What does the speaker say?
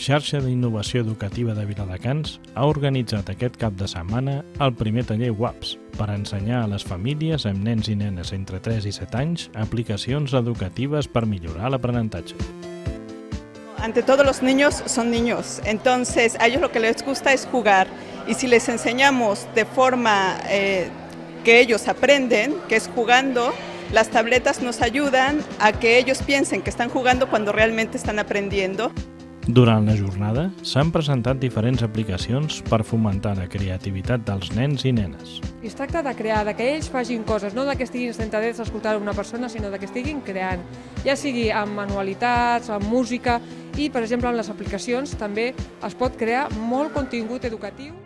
Xarxa d'Innovació Educativa de Viladecans ha organitzat aquest cap de setmana el primer taller WAPS per ensenyar a les famílies amb nens i nenes entre 3 i 7 anys aplicacions educatives per millorar l'aprenentatge. Ante todo, los niños son niños, entonces a ellos lo que les gusta es jugar, y si les enseñamos de forma que ellos aprenden, que es jugando, las tabletas nos ayudan a que ellos piensen que están jugando cuando realmente están aprendiendo. Durant la jornada s'han presentat diferents aplicacions per fomentar la creativitat dels nens i nenes. Es tracta de crear, que ells facin coses, no que estiguin sentadets a escoltar una persona, sinó que estiguin creant, ja sigui amb manualitats, amb música i, per exemple, en les aplicacions també es pot crear molt contingut educatiu.